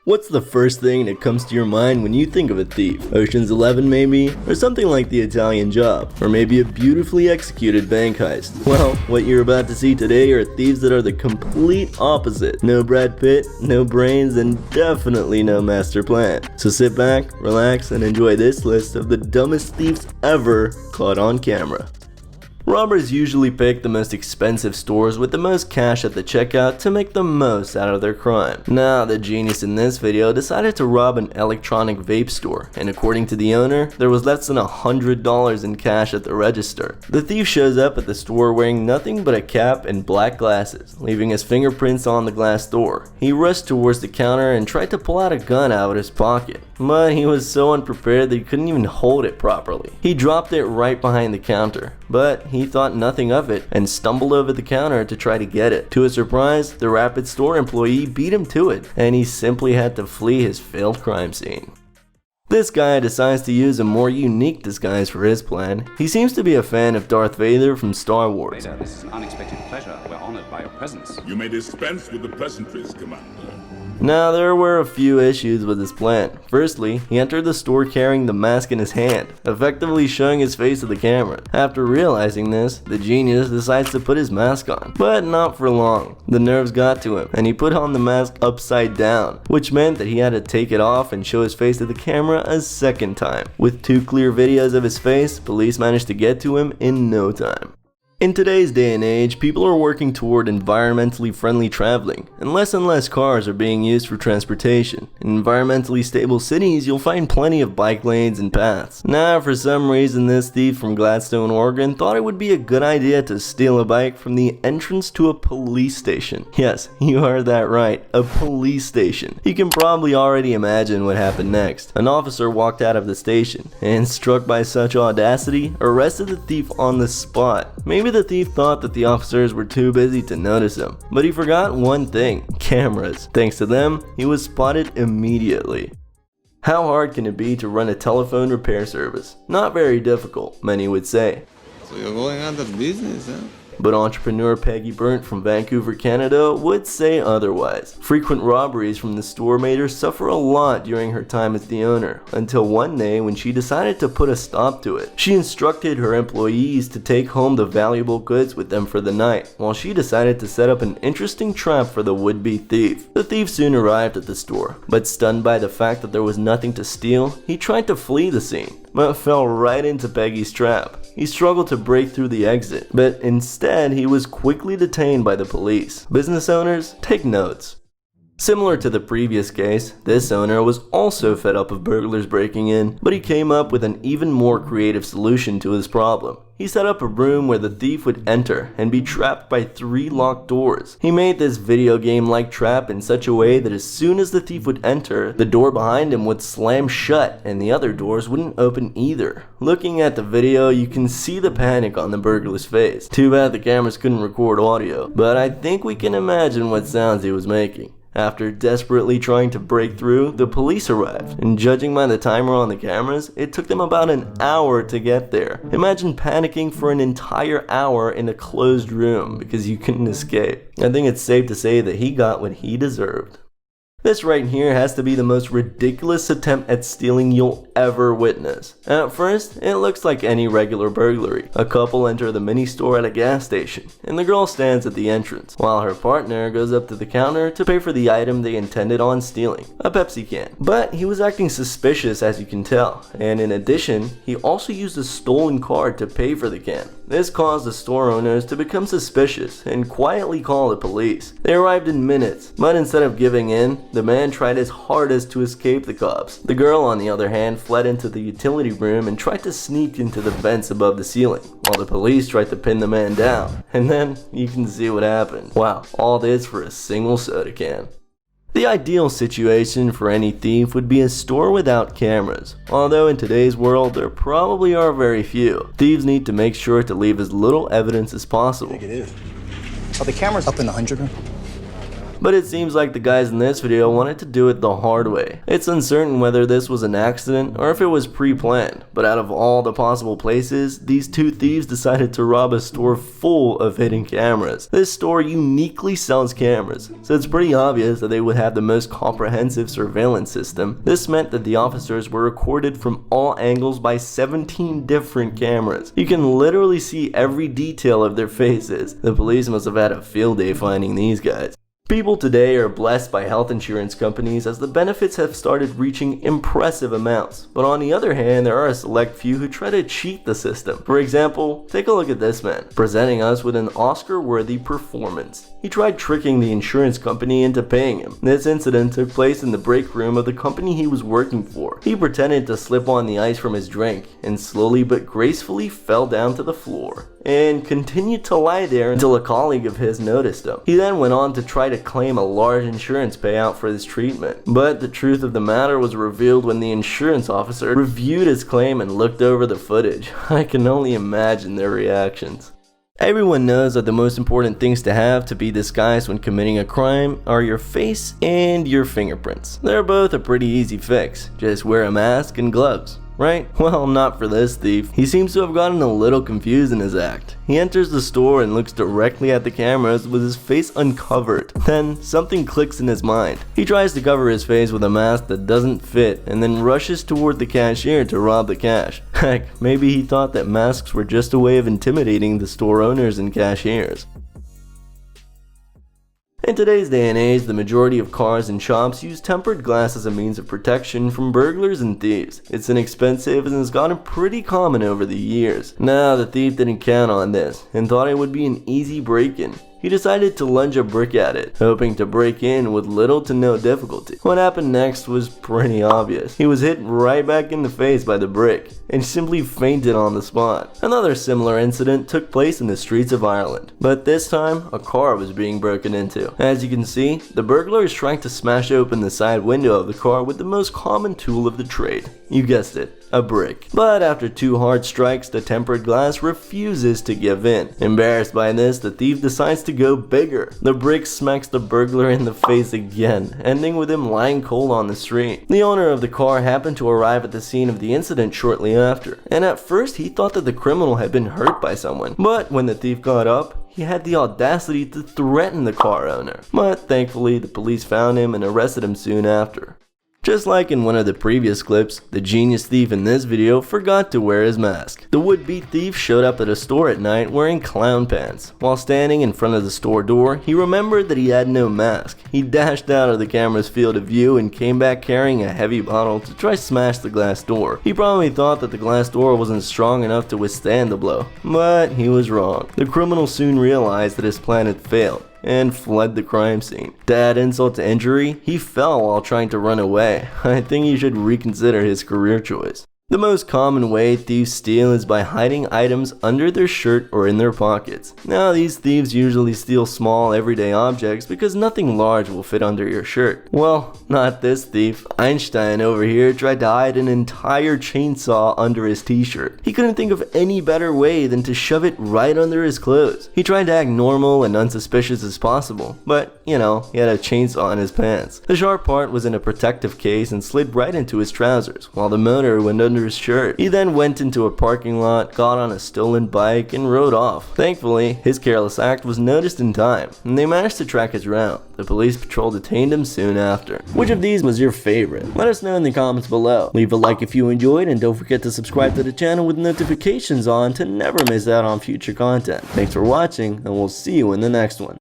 What's the first thing that comes to your mind when you think of a thief? Ocean's 11 maybe? Or something like The Italian Job? Or maybe a beautifully executed bank heist? Well, what you're about to see today are thieves that are the complete opposite. No Brad Pitt, no brains, and definitely no master plan. So sit back, relax, and enjoy this list of the dumbest thieves ever caught on camera. Robbers usually pick the most expensive stores with the most cash at the checkout to make the most out of their crime. Now, the genius in this video decided to rob an electronic vape store, and according to the owner, there was less than $100 in cash at the register. The thief shows up at the store wearing nothing but a cap and black glasses, leaving his fingerprints on the glass door. He rushed towards the counter and tried to pull out a gun out of his pocket, but he was so unprepared that he couldn't even hold it properly. He dropped it right behind the counter, but he thought nothing of it and stumbled over the counter to try to get it. To his surprise, the Rapid store employee beat him to it, and he simply had to flee his failed crime scene. This guy decides to use a more unique disguise for his plan. He seems to be a fan of Darth Vader from Star Wars. This is an unexpected pleasure. We're honored by your presence. You may dispense with the pleasantries, Commander. Now, there were a few issues with his plan. Firstly, he entered the store carrying the mask in his hand, effectively showing his face to the camera. After realizing this, the genius decides to put his mask on, but not for long. The nerves got to him, and he put on the mask upside down, which meant that he had to take it off and show his face to the camera a second time. With 2 clear videos of his face, police managed to get to him in no time. In today's day and age, people are working toward environmentally friendly traveling, and less cars are being used for transportation. In environmentally stable cities, you'll find plenty of bike lanes and paths. Now, for some reason, this thief from Gladstone, Oregon thought it would be a good idea to steal a bike from the entrance to a police station. Yes, you heard that right, a police station. You can probably already imagine what happened next. An officer walked out of the station, and struck by such audacity, arrested the thief on the spot. Maybe the thief thought that the officers were too busy to notice him, but he forgot one thing: cameras. Thanks to them, he was spotted immediately. How hard can it be to run a telephone repair service? Not very difficult, many would say. So you're going out of business, huh? But entrepreneur Peggy Burnt from Vancouver, Canada would say otherwise. Frequent robberies from the store made her suffer a lot during her time as the owner, until one day when she decided to put a stop to it. She instructed her employees to take home the valuable goods with them for the night, while she decided to set up an interesting trap for the would-be thief. The thief soon arrived at the store, but stunned by the fact that there was nothing to steal, he tried to flee the scene, but fell right into Peggy's trap. He struggled to break through the exit, but instead he was quickly detained by the police. Business owners, take notes. Similar to the previous case, this owner was also fed up of burglars breaking in, but he came up with an even more creative solution to his problem. He set up a room where the thief would enter and be trapped by 3 locked doors. He made this video game-like trap in such a way that as soon as the thief would enter, the door behind him would slam shut and the other doors wouldn't open either. Looking at the video, you can see the panic on the burglar's face. Too bad the cameras couldn't record audio, but I think we can imagine what sounds he was making. After desperately trying to break through, the police arrived, and judging by the timer on the cameras, it took them about an hour to get there. Imagine panicking for an entire hour in a closed room because you couldn't escape. I think it's safe to say that he got what he deserved. This right here has to be the most ridiculous attempt at stealing you'll ever witness. At first, it looks like any regular burglary. A couple enter the mini store at a gas station, and the girl stands at the entrance, while her partner goes up to the counter to pay for the item they intended on stealing, a Pepsi can. But he was acting suspicious, as you can tell, and in addition, he also used a stolen card to pay for the can. This caused the store owners to become suspicious and quietly call the police. They arrived in minutes, but instead of giving in, the man tried his hardest to escape the cops. The girl, on the other hand, fled into the utility room and tried to sneak into the vents above the ceiling, while the police tried to pin the man down. And then, you can see what happened. Wow, all this for a single soda can. The ideal situation for any thief would be a store without cameras, although in today's world there probably are very few. Thieves need to make sure to leave as little evidence as possible. I think it is. Are the cameras up in the 100 room? But it seems like the guys in this video wanted to do it the hard way. It's uncertain whether this was an accident or if it was pre-planned, but out of all the possible places, these two thieves decided to rob a store full of hidden cameras. This store uniquely sells cameras, so it's pretty obvious that they would have the most comprehensive surveillance system. This meant that the officers were recorded from all angles by 17 different cameras. You can literally see every detail of their faces. The police must have had a field day finding these guys. People today are blessed by health insurance companies as the benefits have started reaching impressive amounts. But on the other hand, there are a select few who try to cheat the system. For example, take a look at this man, presenting us with an Oscar-worthy performance. He tried tricking the insurance company into paying him. This incident took place in the break room of the company he was working for. He pretended to slip on the ice from his drink and slowly but gracefully fell down to the floor and continued to lie there until a colleague of his noticed him. He then went on to try to claim a large insurance payout for his treatment. But the truth of the matter was revealed when the insurance officer reviewed his claim and looked over the footage. I can only imagine their reactions. Everyone knows that the most important things to have to be disguised when committing a crime are your face and your fingerprints. They're both a pretty easy fix. Just wear a mask and gloves. Right? Well, not for this thief. He seems to have gotten a little confused in his act. He enters the store and looks directly at the cameras with his face uncovered. Then, something clicks in his mind. He tries to cover his face with a mask that doesn't fit and then rushes toward the cashier to rob the cash. Heck, maybe he thought that masks were just a way of intimidating the store owners and cashiers. In today's day and age, the majority of cars and shops use tempered glass as a means of protection from burglars and thieves. It's inexpensive and has gotten pretty common over the years. Now, the thief didn't count on this and thought it would be an easy break-in. He decided to lunge a brick at it, hoping to break in with little to no difficulty. What happened next was pretty obvious. He was hit right back in the face by the brick and simply fainted on the spot. Another similar incident took place in the streets of Ireland, but this time a car was being broken into. As you can see, the burglar is trying to smash open the side window of the car with the most common tool of the trade. You guessed it, a brick. But after 2 hard strikes, the tempered glass refuses to give in. Embarrassed by this, the thief decides to go bigger. The brick smacks the burglar in the face again, ending with him lying cold on the street. The owner of the car happened to arrive at the scene of the incident shortly after, and at first he thought that the criminal had been hurt by someone. But when the thief got up, he had the audacity to threaten the car owner. But thankfully, the police found him and arrested him soon after. Just like in one of the previous clips, the genius thief in this video forgot to wear his mask. The would-be thief showed up at a store at night wearing clown pants. While standing in front of the store door, he remembered that he had no mask. He dashed out of the camera's field of view and came back carrying a heavy bottle to try smash the glass door. He probably thought that the glass door wasn't strong enough to withstand the blow, but he was wrong. The criminal soon realized that his plan had failed and fled the crime scene. To add insult to injury, he fell while trying to run away. I think he should reconsider his career choice. The most common way thieves steal is by hiding items under their shirt or in their pockets. Now, these thieves usually steal small, everyday objects because nothing large will fit under your shirt. Well, not this thief. Einstein over here tried to hide an entire chainsaw under his t-shirt. He couldn't think of any better way than to shove it right under his clothes. He tried to act normal and unsuspicious as possible, but, you know, he had a chainsaw in his pants. The sharp part was in a protective case and slid right into his trousers, while the motor went under his shirt. He then went into a parking lot, got on a stolen bike, and rode off. Thankfully, his careless act was noticed in time, and they managed to track his route. The police patrol detained him soon after. Which of these was your favorite? Let us know in the comments below. Leave a like if you enjoyed, and don't forget to subscribe to the channel with notifications on to never miss out on future content. Thanks for watching, and we'll see you in the next one.